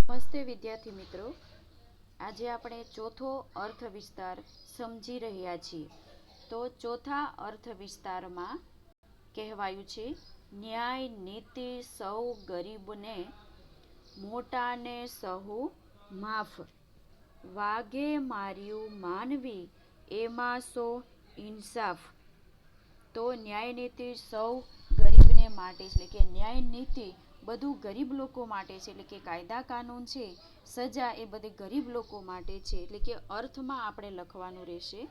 નમસ્તે વિદ્યાર્થી મિત્રો, આજે આપણે ચોથો અર્થ વિસ્તાર સમજી રહ્યા છીએ. તો ચોથા અર્થ વિસ્તારમાં કહેવાયું છે, ન્યાય નીતિ સૌ ગરીબને, મોટાને સહુ માફ, વાઘે માર્યું માનવી એમાં સો ઇન્સાફ. તો ન્યાય નીતિ સૌ ગરીબને માટે, એટલે કે ન્યાય નીતિ બધું ગરીબ લોકો માટે છે, એટલે કે કાયદા કાનૂન છે, સજા એ બધી ગરીબ લોકો માટે છે. એટલે કે અર્થમાં આપણે લખવાનું રહેશે,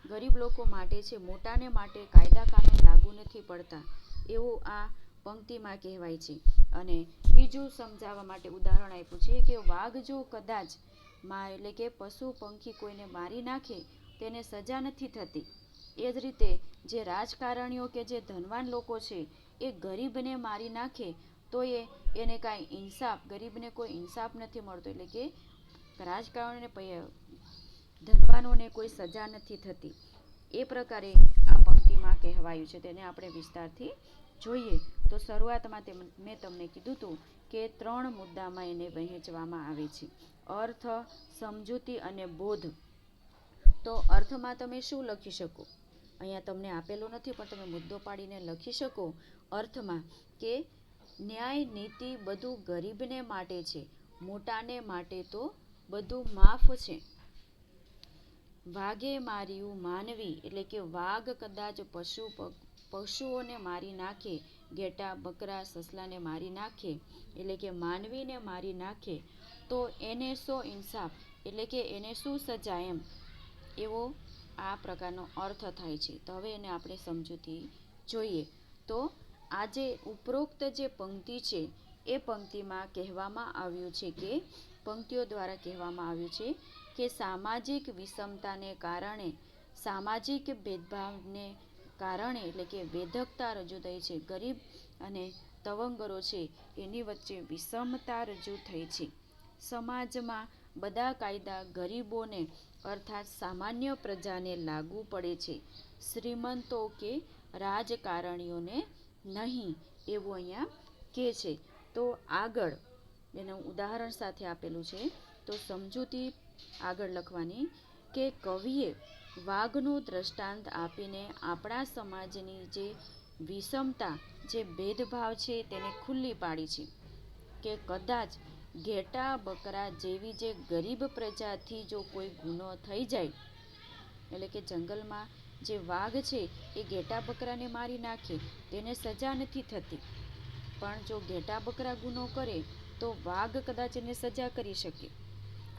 ગરીબ લોકો માટે છે, મોટાને માટે કાયદા કાનૂન લાગુ નથી પડતા, એવું આ પંક્તિમાં કહેવાય છે. અને બીજું સમજાવવા માટે ઉદાહરણ આપ્યું છે કે વાઘ જો કદાચ એટલે કે પશુ પંખી કોઈને મારી નાખે તેને સજા નથી થતી. એ જ રીતે જે રાજકારણીઓ કે જે ધનવાન લોકો છે એ ગરીબને મારી નાખે તો એને કાંઈ ઇન્સાફ, ગરીબને કોઈ ઇન્સાફ નથી મળતો, એટલે કે રાજકારણીઓને ધનવાનોને કોઈ સજા નથી થતી. એ પ્રકારે આ પંક્તિમાં કહેવાયું છે. તેને આપણે વિસ્તારથી જોઈએ તો શરૂઆતમાં મેં તમને કીધું હતું કે 3 મુદ્દામાં એને વહેંચવામાં આવે છે: અર્થ, સમજૂતી અને બોધ. તો અર્થમાં તમે શું લખી શકો? અહીંયા તમને આપેલો નથી, પણ તમે મુદ્દો પાડીને લખી શકો અર્થમાં કે ન્યાય નીતિ બધું ગરીબને માટે છે, મોટાને માટે તો બધું માફ છે. વાઘે માર્યું માનવી, એટલે કે વાઘ કદાચ પશુઓને મારી નાખે, ઘેટા બકરા સસલાને મારી નાખે, એટલે કે માનવીને મારી નાખે તો એને સો ઇન્સાફ, એટલે કે એને શું સજા, એવો આ પ્રકારનો અર્થ થાય છે. તો હવે એને આપણે સમજૂતી જોઈએ. તો આજે ઉપરોક્ત જે પંક્તિ છે એ પંક્તિમાં કહેવામાં આવ્યું છે કે પંક્તિઓ દ્વારા કહેવામાં આવ્યું છે કે સામાજિક વિષમતાને કારણે, સામાજિક ભેદભાવને કારણે, એટલે કે વેધકતા રજૂ થઈ છે. ગરીબ અને તવંગરો છે એની વચ્ચે વિષમતા રજૂ થઈ છે. સમાજમાં બધા કાયદા ગરીબોને અર્થાત સામાન્ય પ્રજાને લાગુ પડે છે, શ્રીમંતો કે રાજકારણીઓને નહીં, એવું અહીંયા કહે છે. તો આગળ એનું ઉદાહરણ સાથે આપેલું છે. તો સમજૂતી આગળ લખવાની કે કવિએ વાઘનું દ્રષ્ટાંત આપીને આપણા સમાજની જે વિષમતા, જે ભેદભાવ છે તેને ખુલ્લી પાડી છે કે કદાચ ઘેટા બકરા જેવી જે ગરીબ પ્રજાથી જો કોઈ ગુનો થઈ જાય, એટલે કે જંગલમાં જે વાઘ છે એ ઘેટા બકરાને મારી નાખે તેને સજા નથી થતી, પણ જો ઘેટા બકરા ગુનો કરે તો વાઘ કદાચ એને સજા કરી શકે.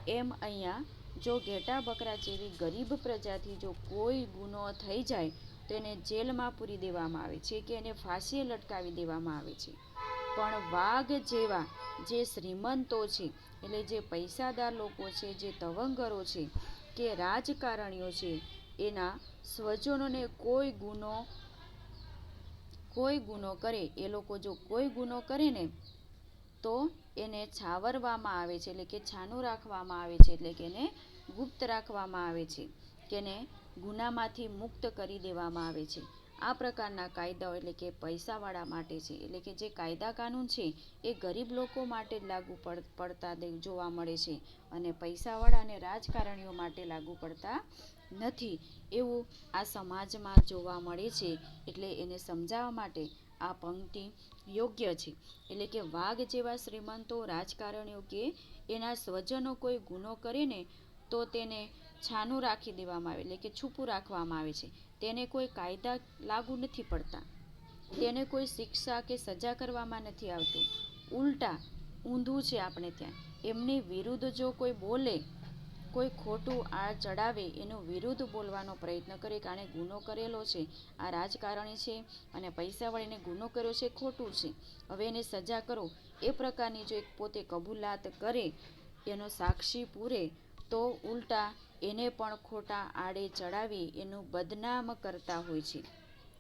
એમ અહીંયા જો ઘેટા બકરા જેવી ગરીબ પ્રજાથી જો કોઈ ગુનો થઈ જાય તો એને જેલમાં પૂરી દેવામાં આવે છે કે એને ફાંસીએ લટકાવી દેવામાં આવે છે. પણ વાઘ જેવા જે શ્રીમંતો છે, એટલે જે પૈસાદાર લોકો છે, જે તવંગરો છે કે રાજકારણીઓ છે, એના સ્વજનોને કોઈ ગુનો કરે, એ લોકો જો કોઈ ગુનો કરે ને તો એને છાવરવામાં આવે છે, એટલે કે છાનું રાખવામાં આવે છે, એટલે કે એને ગુપ્ત રાખવામાં આવે છે, કે એને ગુનામાંથી મુક્ત કરી દેવામાં આવે છે. આ પ્રકારના કાયદાઓ એટલે કે પૈસાવાળા માટે છે, એટલે કે જે કાયદા કાનૂન છે એ ગરીબ લોકો માટે જ લાગુ પડતા જોવા મળે છે અને પૈસાવાળા અને રાજકારણીઓ માટે લાગુ પડતા નથી, એવું આ સમાજમાં જોવા મળે છે. એટલે એને સમજાવવા માટે આ પંક્તિ યોગ્ય છે. એટલે કે વાઘ જેવા શ્રીમંતો, રાજકારણીઓ કે એના સ્વજનો કોઈ ગુનો કરે ને તો તેને છાનું રાખી દેવામાં આવે, એટલે કે છૂપું રાખવામાં આવે છે, તેને કોઈ કાયદા લાગુ નથી પડતા, તેને કોઈ શિક્ષા કે સજા કરવામાં નથી આવતું. ઉલટા ઊંધું છે આપણે ત્યાં, એમની વિરુદ્ધ જો કોઈ બોલે, કોઈ ખોટું આ ચડાવે, એનું વિરુદ્ધ બોલવાનો પ્રયત્ન કરે કે આણે ગુનો કરેલો છે, આ રાજકારણી છે અને પૈસાવાળીને ગુનો કર્યો છે, ખોટું છે, હવે એને સજા કરો, એ પ્રકારની જો એક પોતે કબૂલાત કરે, એનો સાક્ષી પૂરે, તો ઉલટા એને પણ ખોટા આડે ચડાવી એનું બદનામ કરતા હોય છે.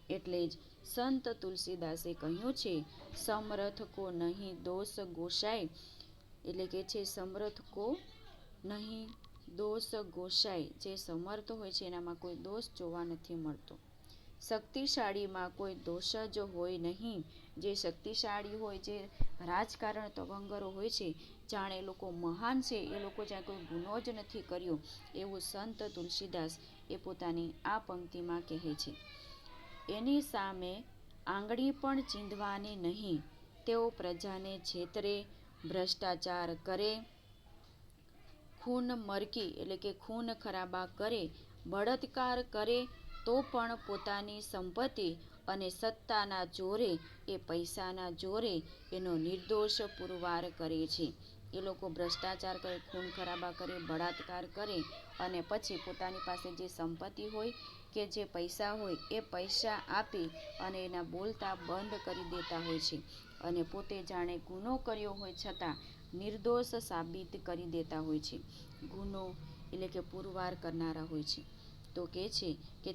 એટલે જ સંત તુલસીદાસે કહ્યું છે, સમર્થ કો નહીં દોષ ગોસાય, એટલે કે છે સમર્થ કો નહીં દોષ ગોસાય, જે સમર્થ હોય છે એનામાં કોઈ દોષ જોવા નથી મળતો. શક્તિશાળીમાં કોઈ દોષ જ હોય નહીં, જે શક્તિશાળી હોય, જે રાજકારણ તવંગરો હોય છે, જાણે એ લોકો મહાન છે, એ લોકો જાણે કોઈ ગુનો જ નથી કર્યો, એવું સંત તુલસીદાસ એ પોતાની આ પંક્તિમાં કહે છે. એની સામે આંગળી પણ ચીંધવાની નહીં. તેઓ પ્રજાને છેતરે, ભ્રષ્ટાચાર કરે, ખૂન મરકી એટલે કે ખૂન ખરાબા કરે, બળાત્કાર કરે, તો પણ પોતાની સંપત્તિ અને સત્તાના જોરે, એ પૈસાના જોરે એનો નિર્દોષ પુરવાર કરે છે. એ લોકો ભ્રષ્ટાચાર કરે, ખૂન ખરાબા કરે, બળાત્કાર કરે અને પછી પોતાની પાસે જે સંપત્તિ હોય કે જે પૈસા હોય એ પૈસા આપી અને એના બોલતા બંધ કરી દેતા હોય છે અને પોતે જાણે ગુનો કર્યો હોય છતાં નિર્દોષ સાબિત કરી દેતા હોય છે. ગુનો એટલે કે પુરવાર કરનારા હોય છે. તો કહે છે કે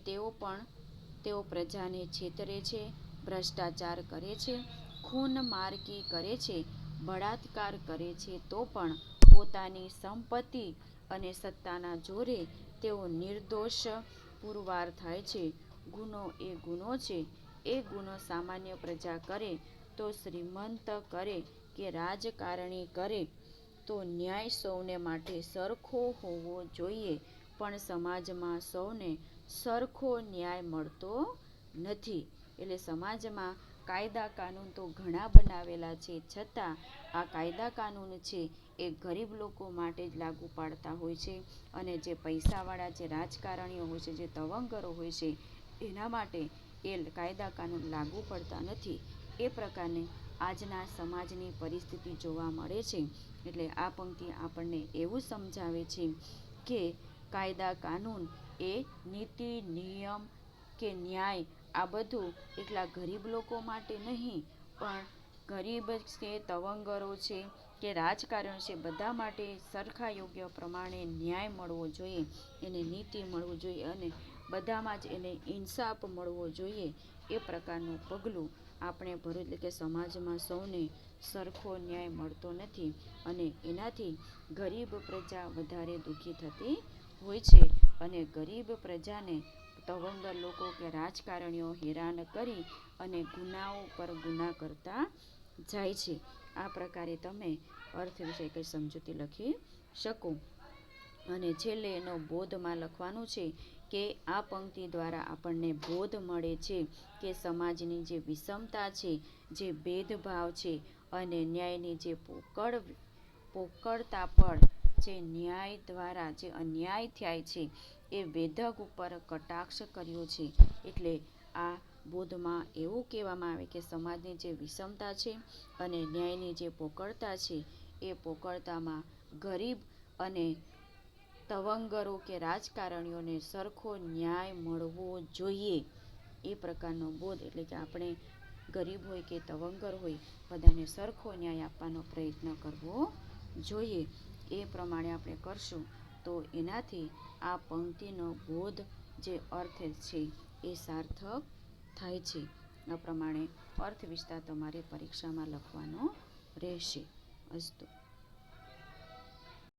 તેઓ પ્રજાને છેતરે છે, ભ્રષ્ટાચાર કરે છે, ખૂન મારકી કરે છે, બળાત્કાર કરે છે, તો પણ પોતાની સંપત્તિ અને સત્તાના જોરે તેઓ નિર્દોષ પુરવાર થાય છે. ગુનો એ ગુનો છે. એ ગુનો સામાન્ય પ્રજા કરે તો શ્રીમંત કરે કે રાજકારણી કરે તો ન્યાય સૌને માટે સરખો હોવો જોઈએ, પણ સમાજમાં સૌને સરખો ન્યાય મળતો નથી. એટલે સમાજમાં કાયદા કાનૂન તો ઘણા બનાવેલા છે, છતાં આ કાયદા કાનૂન છે એ ગરીબ લોકો માટે જ લાગુ પાડતા હોય છે અને જે પૈસાવાળા જે રાજકારણીઓ હોય છે, જે તવંગરો હોય છે, એના માટે એ કાયદા કાનૂન લાગુ પડતા નથી. એ પ્રકારની આજના સમાજની પરિસ્થિતિ જોવા મળે છે. એટલે આ પંક્તિ આપણને એવું સમજાવે છે કે કાયદા કાનૂન એ નીતિ નિયમ કે ન્યાય આ બધું એટલા ગરીબ લોકો માટે નહીં, પણ ગરીબ છે, તવંગરો છે કે રાજકારણ છે, બધા માટે સરખા યોગ્ય પ્રમાણે ન્યાય મળવો જોઈએ, એને નીતિ મળવું જોઈએ અને બધામાં જ એને ઇન્સાફ મળવો જોઈએ. એ પ્રકારનું પગલું આપણે ભરવું, એટલે કે સમાજમાં સૌને સરખો ન્યાય મળતો નથી અને એનાથી ગરીબ પ્રજા વધારે દુઃખી થતી હોય છે અને ગરીબ પ્રજાને તવંગર લોકો કે રાજકારણીઓ હેરાન કરી અને ગુનાઓ પર ગુના કરતા જાય છે. આ પ્રકારે તમે અર્થ વિશે કંઈ સમજૂતી લખી શકો. અને છેલ્લે એનો બોધમાં લખવાનું છે કે આ પંક્તિ દ્વારા આપણને બોધ મળે છે કે સમાજની જે વિષમતા છે, જે ભેદભાવ છે અને ન્યાયની જે પોકળતા પર જે ન્યાય દ્વારા જે અન્યાય થાય છે એ વેધક ઉપર કટાક્ષ કર્યો છે. એટલે આ બોધમાં એવું કહેવામાં આવે કે સમાજની જે વિષમતા છે અને ન્યાયની જે પોકળતા છે, એ પોકળતામાં ગરીબ અને તવંગરો કે રાજકારણીઓને સરખો ન્યાય મળવો જોઈએ. એ પ્રકારનો બોધ, એટલે કે આપણે ગરીબ હોય કે તવંગર હોય, બધાને સરખો ન્યાય આપવાનો પ્રયત્ન કરવો જોઈએ. એ પ્રમાણે આપણે કરશું તો એનાથી આ પંક્તિનો બોધ જે અર્થ છે એ સાર્થક થાય છે. આ પ્રમાણે અર્થ વિસ્તાર તમારે પરીક્ષામાં લખવાનો રહેશે. અસ્તુ.